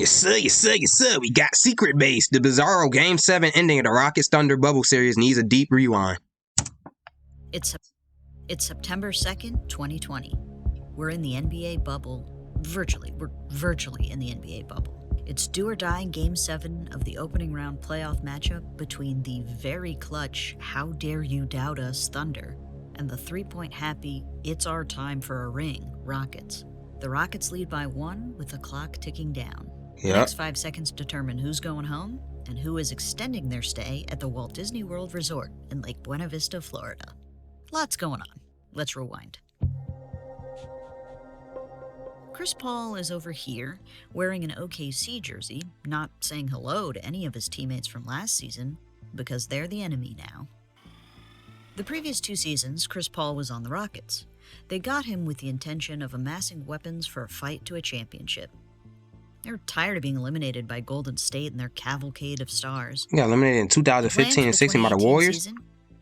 Yes, sir, yes, sir, yes, sir. We got Secret Base. The bizarro Game 7 ending of the Rockets Thunder Bubble Series needs a deep rewind. It's September 2nd, 2020. We're in the NBA bubble. We're virtually in the NBA bubble. It's do or die in Game 7 of the opening round playoff matchup between the very clutch How Dare You Doubt Us Thunder and the 3-point happy It's Our Time for a Ring Rockets. The Rockets lead by 1 with the clock ticking down. The next 5 seconds determine who's going home and who is extending their stay at the Walt Disney World Resort in Lake Buena Vista, Florida. Lots going on. Let's rewind. Chris Paul is over here, wearing an OKC jersey, not saying hello to any of his teammates from last season, because they're the enemy now. The previous 2 seasons, Chris Paul was on the Rockets. They got him with the intention of amassing weapons for a fight to a championship. They're tired of being eliminated by Golden State and their cavalcade of stars. They got eliminated in 2015 and 16 by the Warriors. Season,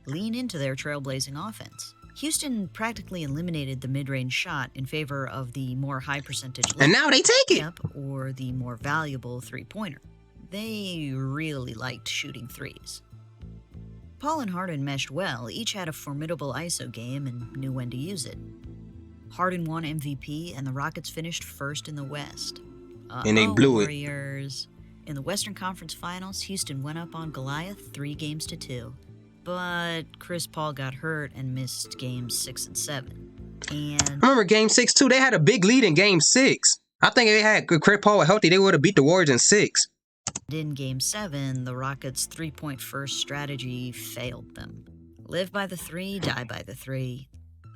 lean into their trailblazing offense. Houston practically eliminated the mid-range shot in favor of the more high-percentage and now they take it, or the more valuable three-pointer. They really liked shooting threes. Paul and Harden meshed well, each had a formidable ISO game and knew when to use it. Harden won MVP and the Rockets finished first in the West. And they blew Warriors. In the Western Conference Finals, Houston went up on Goliath 3-2. But Chris Paul got hurt and missed games 6 and 7. And I remember Game 6 too. They had a big lead in Game 6. I think if they had Chris Paul healthy, they would have beat the Warriors in 6. In Game 7, the Rockets' 3-point first strategy failed them. Live by the 3, die by the 3.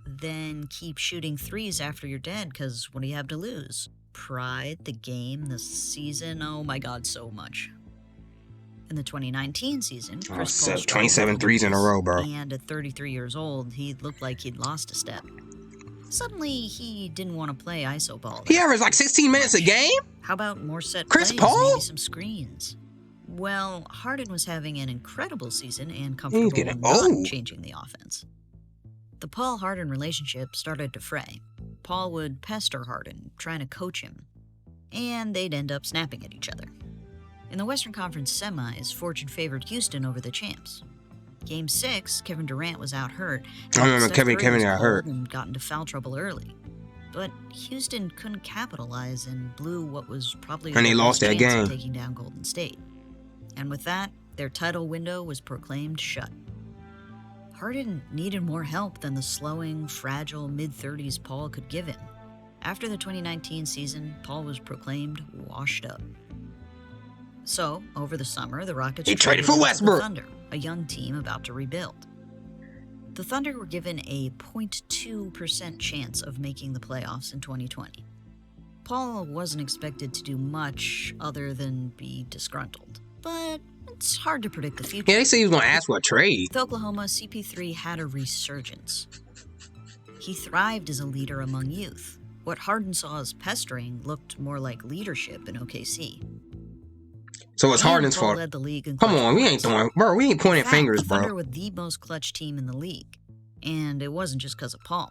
Then keep shooting threes after you're dead, because what do you have to lose? Pride, the game, the season, oh my god, so much. In the 2019 season, Chris Paul 27 threes in a row, bro. And at 33 years old, he looked like he'd lost a step. Suddenly, he didn't want to play iso ball. He averaged like 16 minutes a game? How about more set Chris plays, Paul? maybe some screens? Well, Harden was having an incredible season and comfortable not changing the offense. The Paul-Harden relationship started to fray. Paul would pester Harden, trying to coach him, and they'd end up snapping at each other. In the Western Conference semis, fortune favored Houston over the champs. Game 6, Kevin Durant was out hurt. I remember Kevin got hurt and got into foul trouble early. But Houston couldn't capitalize and blew what was probably and they lost that game, taking down Golden State. And with that, their title window was proclaimed shut. Harden needed more help than the slowing, fragile mid-30s Paul could give him. After the 2019 season, Paul was proclaimed washed up. So, over the summer, the Rockets traded for Westbrook, the Thunder, a young team about to rebuild. The Thunder were given a 0.2% chance of making the playoffs in 2020. Paul wasn't expected to do much other than be disgruntled, but it's hard to predict the future. Yeah, they said he was going to ask for a trade. With Oklahoma, CP3 had a resurgence. He thrived as a leader among youth. What Harden saw as pestering looked more like leadership in OKC. So it's Harden's fault. Led the league in Come on, we ain't pointing fingers, bro. The Thunder were the most clutch team in the league, and it wasn't just because of Paul.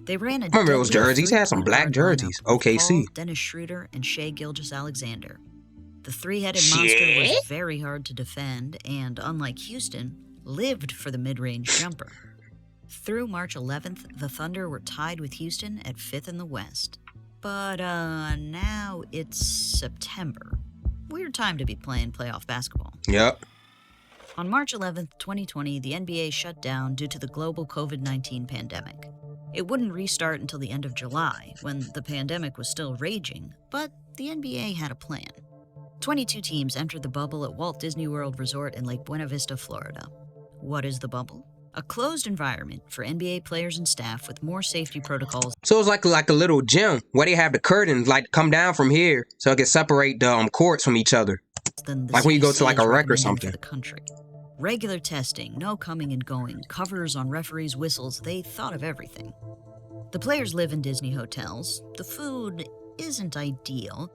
They ran a remember those jerseys? He had some black jerseys. OKC. Paul, Dennis Schroeder, and Shai Gilgeous-Alexander. The three-headed monster was very hard to defend, and unlike Houston, lived for the mid-range jumper. Through March 11th, the Thunder were tied with Houston at 5th in the West. But now it's September. Weird time to be playing playoff basketball. Yep. On March 11th, 2020, the NBA shut down due to the global COVID-19 pandemic. It wouldn't restart until the end of July, when the pandemic was still raging, but the NBA had a plan. 22 teams entered the bubble at Walt Disney World Resort in Lake Buena Vista, Florida. What is the bubble? A closed environment for NBA players and staff with more safety protocols. So it's like a little gym where they have the curtains like come down from here so it can separate the courts from each other. Like when you go to like a rec or something. The country. Regular testing, no coming and going, covers on referees' whistles, they thought of everything. The players live in Disney hotels. The food isn't ideal,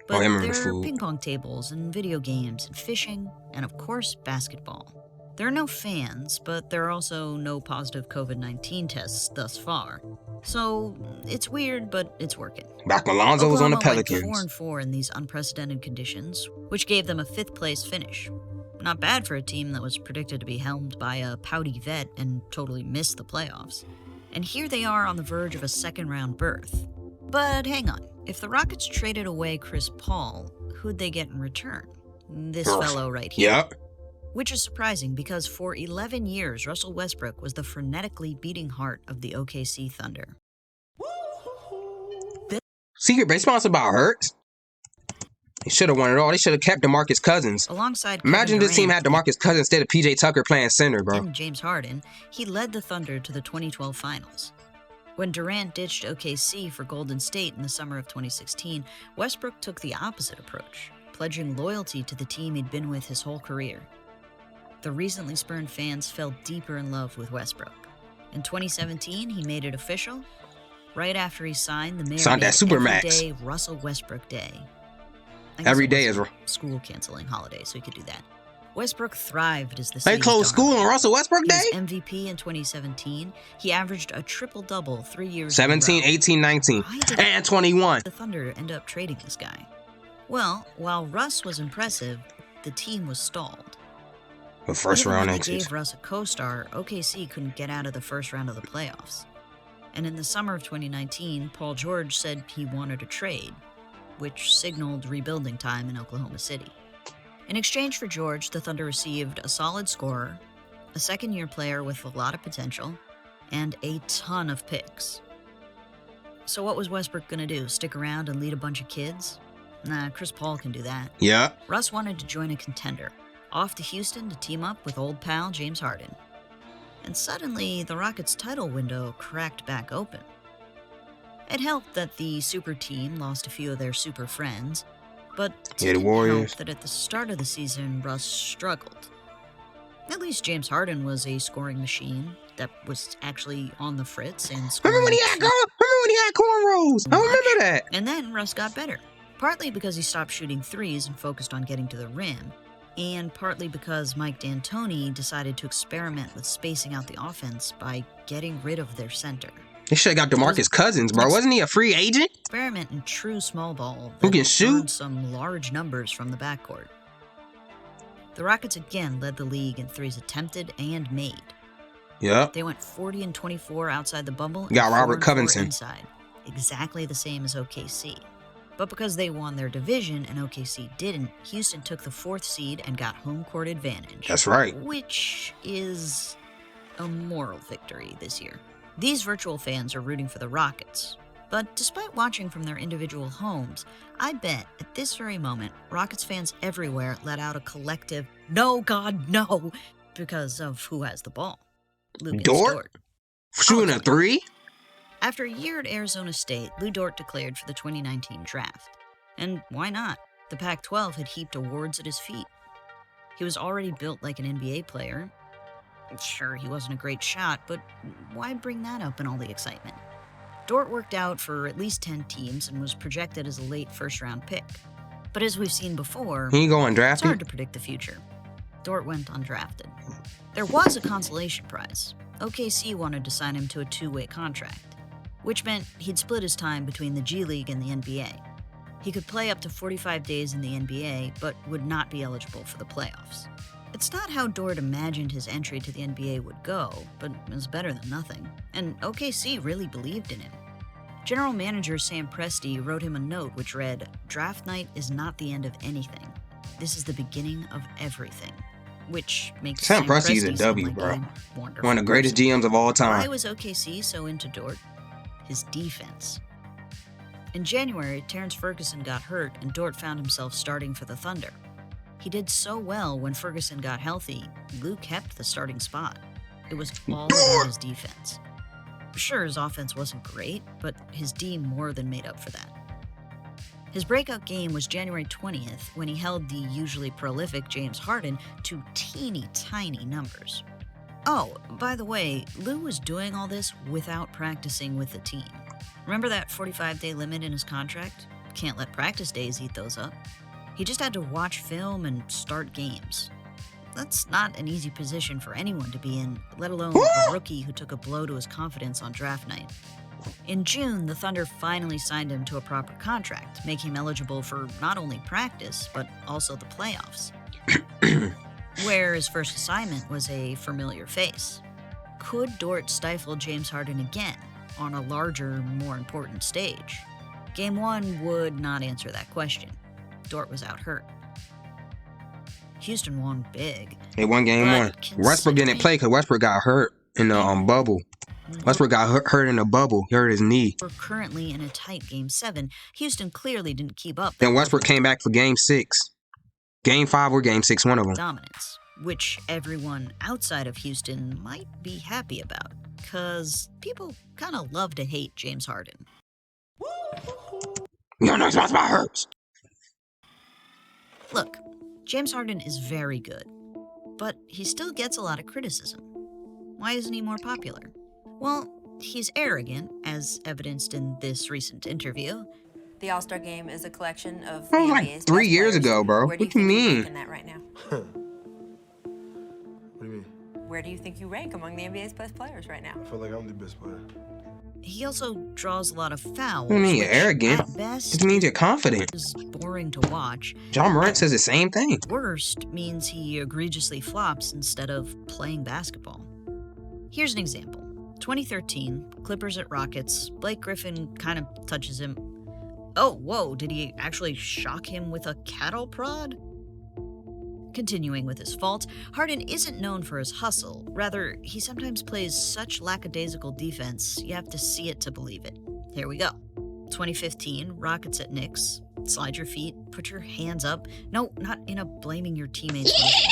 but there are ping pong tables and video games and fishing and of course basketball. There are no fans, but there are also no positive COVID-19 tests thus far. So it's weird, but it's working. Back when Lonzo was on the Oklahoma Pelicans. went 4-4 in these unprecedented conditions, which gave them a 5th place finish. Not bad for a team that was predicted to be helmed by a pouty vet and totally missed the playoffs. And here they are on the verge of a second-round berth. But hang on, if the Rockets traded away Chris Paul, who'd they get in return? This fellow right here. Yep. Which is surprising because for 11 years, Russell Westbrook was the frenetically beating heart of the OKC Thunder. Secret base sponsored by Hurts. They should have won it all. They should have kept DeMarcus Cousins. Alongside Imagine Kevin this team had Durant DeMarcus Cousins instead of PJ Tucker playing center, bro. and James Harden, he led the Thunder to the 2012 finals. When Durant ditched OKC for Golden State in the summer of 2016, Westbrook took the opposite approach, pledging loyalty to the team he'd been with his whole career. The recently spurned fans fell deeper in love with Westbrook. In 2017, he made it official, right after he signed the mayor Signed that Supermax. everyday Russell Westbrook Day. I guess Every it day was is. school canceling holiday, so he could do that. Westbrook thrived as the They city's closed school darling. on Russell Westbrook He Day? was MVP in 2017. He averaged a triple-double 3 years 17, in a row. 18, 19, Why did and 21. the Thunder end up trading this guy? Well, while Russ was impressive, the team was stalled. But first Even round when they exits. gave Russ a co-star, OKC couldn't get out of the first round of the playoffs. And in the summer of 2019, Paul George said he wanted a trade, which signaled rebuilding time in Oklahoma City. In exchange for George, the Thunder received a solid scorer, a second-year player with a lot of potential, and a ton of picks. So what was Westbrook gonna do, stick around and lead a bunch of kids? Nah, Chris Paul can do that. Yeah. Russ wanted to join a contender, off to Houston to team up with old pal James Harden. And suddenly, the Rockets' title window cracked back open. It helped that the super team lost a few of their super friends, but it Yeah, the didn't Warriors. help that at the start of the season, Russ struggled. At least James Harden was a scoring machine that was actually on the fritz and scoring. Remember when he had cornrows? I remember that. And then Russ got better, partly because he stopped shooting threes and focused on getting to the rim, and partly because Mike D'Antoni decided to experiment with spacing out the offense by getting rid of their center. They should have got DeMarcus Cousins, bro. Wasn't he a free agent? Experiment in true small ball Who that can shoot? earned some large numbers from the backcourt. The Rockets again led the league in threes attempted and made. Yep. They went 40 and 24 outside the bubble. Got and Robert 4 and 4 Covington. inside, exactly the same as OKC. But because they won their division and OKC didn't, Houston took the 4th seed and got home court advantage. That's right. Which is a moral victory this year. These virtual fans are rooting for the Rockets. But despite watching from their individual homes, I bet at this very moment, Rockets fans everywhere let out a collective, "No, God, no," because of who has the ball. Luke Dort? Shooting a three? After a year at Arizona State, Lou Dort declared for the 2019 draft. And why not? The Pac-12 had heaped awards at his feet. He was already built like an NBA player. Sure, he wasn't a great shot, but why bring that up in all the excitement? Dort worked out for at least 10 teams and was projected as a late first-round pick. But as we've seen before, He ain't going it's hard drafted. to predict the future. Dort went undrafted. There was a consolation prize. OKC wanted to sign him to a 2-way contract, which meant he'd split his time between the G League and the NBA. He could play up to 45 days in the NBA, but would not be eligible for the playoffs. It's not how Dort imagined his entry to the NBA would go, but it was better than nothing. And OKC really believed in him. General manager Sam Presti wrote him a note which read, "Draft night is not the end of anything. This is the beginning of everything." Which makes Sam Sam Presti's a Presti sound W, like bro. a wonderful One of the greatest person. GMs of all Why time. was OKC so into Dort? His defense. In January, Terrence Ferguson got hurt and Dort found himself starting for the Thunder. He did so well when Ferguson got healthy, Lou kept the starting spot. It was all about his defense. Sure, his offense wasn't great, but his D more than made up for that. His breakout game was January 20th, when he held the usually prolific James Harden to teeny tiny numbers. Oh, by the way, Lou was doing all this without practicing with the team. Remember that 45-day limit in his contract? Can't let practice days eat those up. He just had to watch film and start games. That's not an easy position for anyone to be in, let alone a rookie who took a blow to his confidence on draft night. In June, the Thunder finally signed him to a proper contract, making him eligible for not only practice, but also the playoffs, where his first assignment was a familiar face. Could Dort stifle James Harden again, on a larger, more important stage? Game 1 would not answer that question. Dort was out hurt. Houston won big. They won game 1. Westbrook didn't play because Westbrook got hurt in the bubble. Westbrook got hurt in the bubble. He hurt his knee. We're currently in a tight game 7. Houston clearly didn't keep up. Then Westbrook came back for game 6. Game 5 or game 6, one of them. Dominance, which everyone outside of Houston might be happy about, because people kind of love to hate James Harden. You're not responsible for hurts. Look, James Harden is very good, but he still gets a lot of criticism. Why isn't he more popular? Well, he's arrogant, as evidenced in this recent interview. The All-Star Game is a collection of That was like 3 years ago, bro. Where do What you mean? In that right now? What do you mean? Where do you think you rank among the NBA's best players right now? I feel like I'm the best player. He also draws a lot of fouls. What do you mean you're which, arrogant? At best, It means you're confident. is boring to watch. John Morant says the same thing. Worst means he egregiously flops instead of playing basketball. Here's an example. 2013, Clippers at Rockets. Blake Griffin kind of touches him. Oh, whoa, did he actually shock him with a cattle prod? Continuing with his faults, Harden isn't known for his hustle. Rather, he sometimes plays such lackadaisical defense, you have to see it to believe it. Here we go. 2015, Rockets at Knicks. Slide your feet, put your hands up. No, not in a blaming your teammates motion.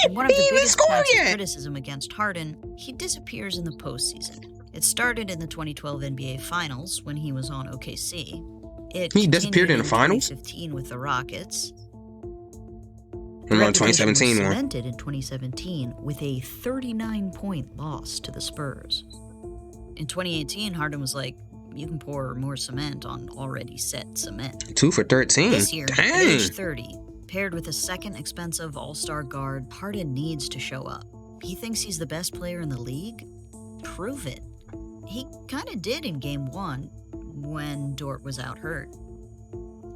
And one of the biggest points of criticism against Harden, he disappears in the postseason. It started in the 2012 NBA Finals when he was on OKC. He disappeared in the finals? 2015 with the Rockets. And on 2017 one. Cemented in 2017 with a 39-point loss to the Spurs. In 2018, Harden was like, you can pour more cement on already set cement. 2 for 13. This year, at Dang. age 30, paired with a second expensive all-star guard, Harden needs to show up. He thinks he's the best player in the league? Prove it. He kind of did in Game 1 when Dort was out hurt.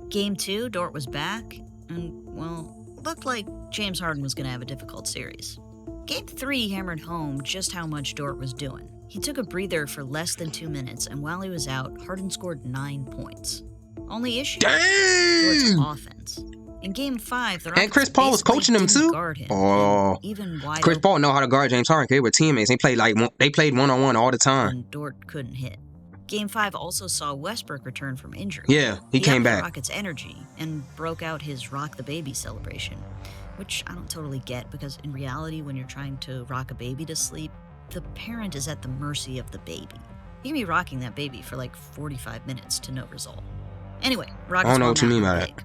Game 2, Dort was back, and, well, looked like James Harden was going to have a difficult series. Game 3 hammered home just how much Dort was doing. He took a breather for less than 2 minutes, and while he was out, Harden scored 9 points. Only issue? Dort's offense. In Game 5, the Rockets And Chris Paul was coaching him didn't too. guard him, Oh, even wide Chris open Paul know how to guard James Harden. They were teammates. They played one-on-one all the time. when Dort couldn't hit. Game 5 also saw Westbrook return from injury. Yeah, he came upped back. the Rockets' energy and broke out his Rock the Baby celebration, which I don't totally get because in reality, when you're trying to rock a baby to sleep, the parent is at the mercy of the baby. You can be rocking that baby for like 45 minutes to no result. Anyway, Rockets I don't know won what you that mean one by big.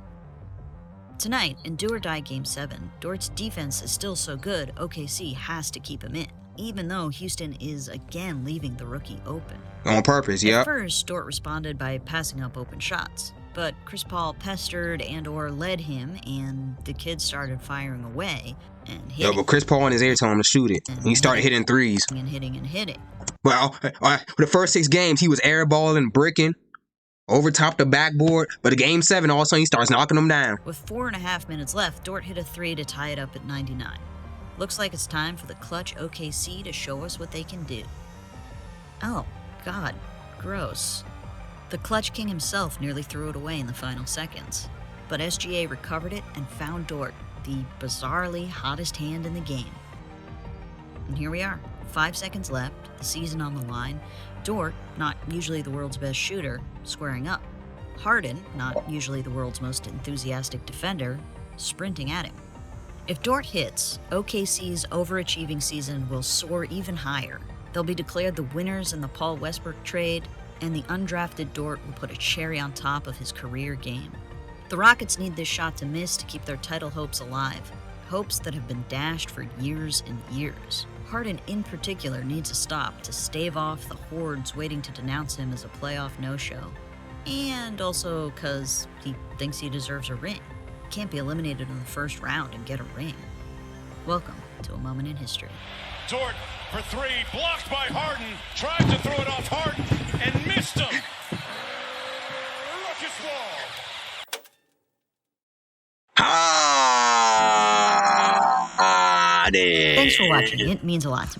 Tonight, in Do or Die Game 7, Dort's defense is still so good, OKC has to keep him in, even though Houston is again leaving the rookie open. On purpose, At yeah. first, Dort responded by passing up open shots, but Chris Paul pestered and/or led him, and the kid started firing away and Yo, hitting but Chris Paul in his ear told him to shoot it. And he started hitting threes. and hitting and hitting. Well, for the first 6 games, he was airballing, bricking, over top the backboard. But in Game 7, all of a sudden, he starts knocking them down. With 4.5 minutes left, Dort hit a 3 to tie it up at 99. Looks like it's time for the clutch OKC to show us what they can do. Oh, God, gross. The clutch king himself nearly threw it away in the final seconds. But SGA recovered it and found Dort, the bizarrely hottest hand in the game. And here we are, 5 seconds left, the season on the line. Dort, not usually the world's best shooter, squaring up. Harden, not usually the world's most enthusiastic defender, sprinting at him. If Dort hits, OKC's overachieving season will soar even higher. They'll be declared the winners in the Paul Westbrook trade, and the undrafted Dort will put a cherry on top of his career game. The Rockets need this shot to miss to keep their title hopes alive, hopes that have been dashed for years and years. Harden in particular needs a stop to stave off the hordes waiting to denounce him as a playoff no-show, and also because he thinks he deserves a ring. can't be eliminated in the first round and get a ring. Welcome to a moment in history. Dort for three, blocked by Harden, tried to throw it off Harden and missed him. Ruckus Wall. Thanks for watching. It means a lot to me.